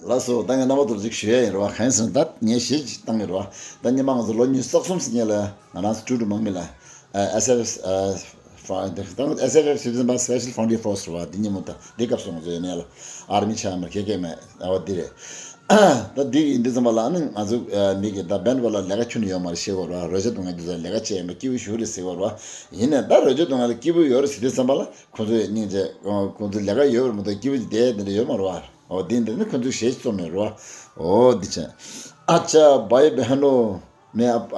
laso tanga namadur jik shue rwa khansan tat nye shi tang rwa tanya mang zo lo nyu saksum sinyala anas tudu mangmila SFF SFF Citizen by Special Founding Force rwa dinyi muta dikap song zo yenela army chamber keke me awadire da di indi zambala nang azu miki da band wala lega chuni yomar shego rwa roja dunga duza lega che me kiwi shuri sego rwa yine da roja dunga kiwi yor sidi zambala kunzu ninje kunzu lega yor muta kiwi de yomar rwa और दिन दिन कुछ शेष तो मेरे रहा ओ दिच्छा अच्छा भाई बहनों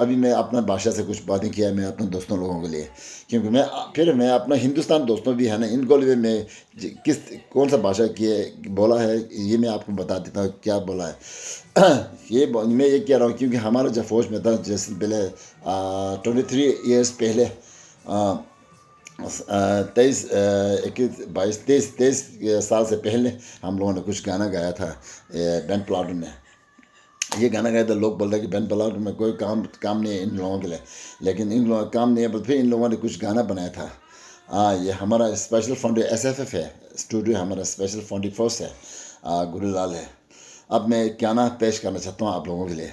अभी मैं अपना भाषा से कुछ बातें किया मैं अपने दोस्तों लोगों के लिए क्योंकि मैं अपना हिंदुस्तान दोस्तों भी है ना इनको लिए मैं कौन सा भाषा किए बोला है ये मैं आपको बता देता हूँ क्या बोला है मैं ये कह रहा हूँ क्योंकि हमारा जब फौज में था जैसे पहले 23 ईयर्स पहले 23 साल से पहले हम लोगों ने कुछ गाना गाया था बैंड प्लाटून में ये गाना गाया था लोग बोल रहे कि बैंड प्लाटून में कोई काम नहीं है इन लोगों के लिए लेकिन इन लोगों का काम नहीं है फिर इन लोगों ने कुछ गाना बनाया था ये हमारा स्पेशल फंडिंग SFF है स्टूडियो हमारा स्पेशल फंडिंग फोर्स है गुरुलाल है अब मैं गाना पेश करना चाहता हूँ आप लोगों के लिए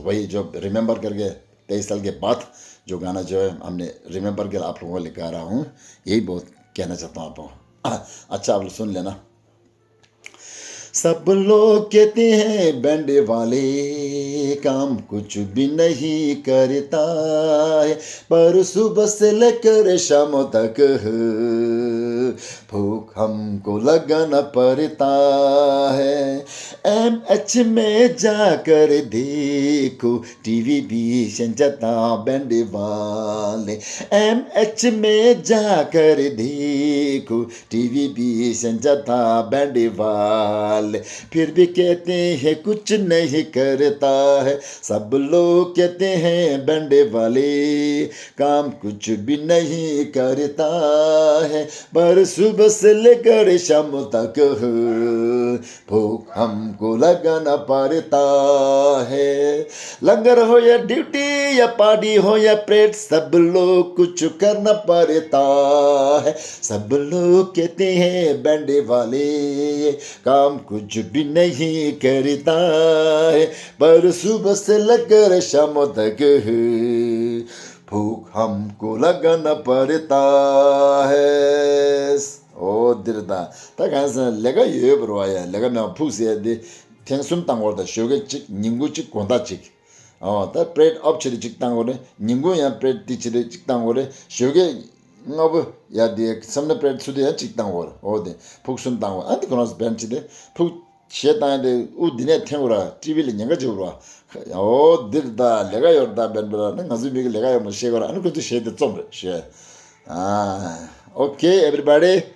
वही जो रिमेंबर करके 23 साल के बाद जो गाना जो है हमने रिमेंबर के आप लोगों को लेकर आ रहा हूँ यही बहुत कहना चाहता हूँ आपको अच्छा आप लोग सुन लेना सब लोग कहते हैं बैंड वाले काम कुछ भी नहीं करता है पर सुबह से लेकर शाम तक भूख हमको लगाना पड़ता है MH में जाकर देखो टीवी भी संजता बैंड वाले MH में जाकर देखो टीवी भी संजता बैंड वाले फिर भी कहते हैं कुछ नहीं करता है सब लोग कहते हैं बैंड वाले काम कुछ भी नहीं करता है पर सुबह से लेकर शाम तक भूख हमको लगाना पड़ता है लंगर हो या ड्यूटी या पार्टी हो या प्रेड सब लोग कुछ करना पड़ता है सब लोग कहते हैं बैंड वाले काम कुछ भी नहीं करता है पर सुबह से लेकर शाम तक भूख हमको लगाना पड़ता है ओ दिरदा ताकासा लेगा ये ब्रोया लेगा ना फुसे दे tension tăng 쇼게 직 닝구직 권다직 다 프레드 업체리 직당고래 닝구야 프레드 티치리 직당고래 쇼게 너브 야디 섬나 프레드 수디야 직당고래 어디 폭순 당고 안티 코너스 벤치데 폭 시에다데 우디네 탱고라 TV를 냥가 저거라 오 들다 내가 열다 벤브라는 가즈미게 내가 뭐 쉐거라 아니 그것도 쉐데 좀 쉐. Okay everybody